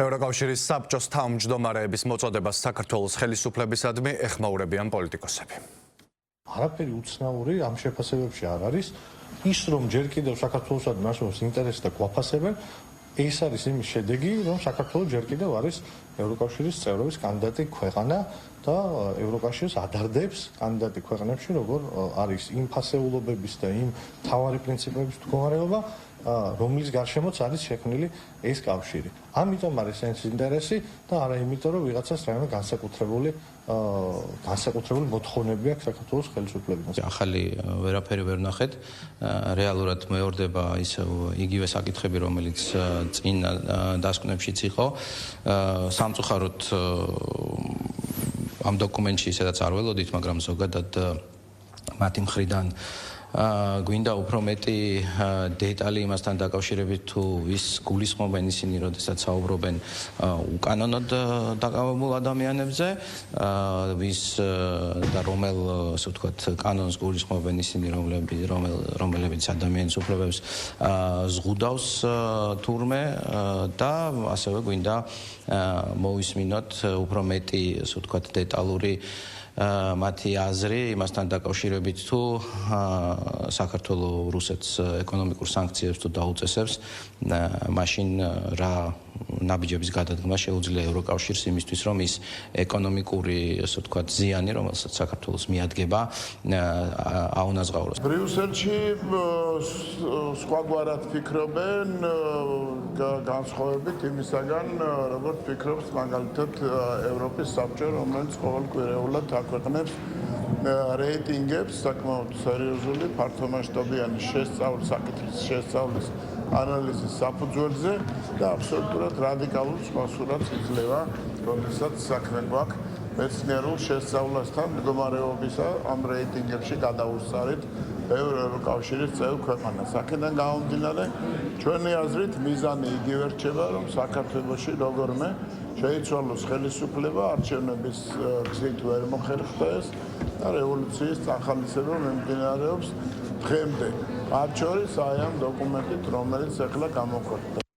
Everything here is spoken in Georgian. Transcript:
ევროკავშირის საბჭოს თავმჯდომარეების მოწოდებას საქართველოს ხელისუფლებისადმი ეხმაურებიან პოლიტიკოსები. არაფერი უცნაური ამ შეფასებებში არ არის. ის რომ ჯერ კიდევ საქართველოსადმი მასშტაბის ინტერესი და გვაფასებენ, ეს არის იმის შედეგი, რომ საქართველოს ჯერ კიდევ არის ევროკავშირის წევრობის კანდიდატი ქვეყანა და ევროკავშირს ადარდებს კანდიდატი ქვეყნებში, როგორ არის იმ ფასეულობების და იმ მთავარი პრინციპების მდგომარეობა, რომლის გარშემოც არის შექმნილი ეს კავშირი. ამიტომ არის ეს ინტერესი და არა იმიტომ, რომ ვიღაცას რაიმე განსაკუთრებული მოთხოვნები აქვს საქართველოს ხელისუფლებისგან. ახალი ვერაფერი ვერ ნახეთ. რეალურად მეორდება ისევ იგივე საკითხები, რომელიც წინ დასკვნებშიც იყო. სამწუხაროდ ამ დოკუმენტში სადაც არ ველოდით, მაგრამ ზოგადად მათი მხრიდან გვინდა უფრო მეტი დეტალი იმასთან დაკავშირებით თუ ვის გულისხმობენ ისინი, როდესაც საუბრობენ უკანონოდ დაკავებულ ადამიანებზე, ვის და რომელ, ასე ვთქვათ, კანონს გულისხმობენ ისინი, რომლებიც ადამიანის უფლებებს ზღუდავს თურმე და ასევე გვინდა მოვისმინოთ უფრო მეტი, ასე ვთქვათ, დეტალური მათი აზრი იმასთან დაკავშირებით თუ საქართველოს რუსეთს ეკონომიკურ სანქციებს თუ დაუწესებს, მაშინ რა ნაბიჯების გადადგმა შეუძლია ევროკავშირს იმისთვის, რომ ის ეკონომიკური, ასე ვთქვათ, ზიანი, რომელსაც საქართველოს მიადგება, აუნაზღაუროს. ბრიუსელში სხვაგვარად ფიქრობენ, განსხვავებით იმისაგან, როგორც ფიქრობს მაგალითად ევროპის საბჭო, რომელიც ყოველკვირეულად აქვეყნებს რეიტინგებს საკმაოდ სერიოზული ფართომასშტაბიანი საკითხის შესწავლის ანალიზის საფუძველზე და აბსოლუტურად რადიკალურ სხვა სურათს იძლევა, როდესაც საქმე გვაქვს მეცნიერულ შესწავლასთან მდგომარეობისა ამ რეიტინგებში გადაუსწარით ევროკავშირის წევრ ქვეყანას. აქედან გამომდინარე, ჩვენი აზრით მიზანი იგივე რჩება, რომ საქართველოში როგორმე შეიცვალოს ხელისუფლება, არჩევნების გზით ვერ მოხერხდეს და რევოლუციის წახალისება მიმდინარეობს დღემდე. მათ შორის აი ამ დოკუმენტით, რომელიც ახლა გამოქვეყნდა.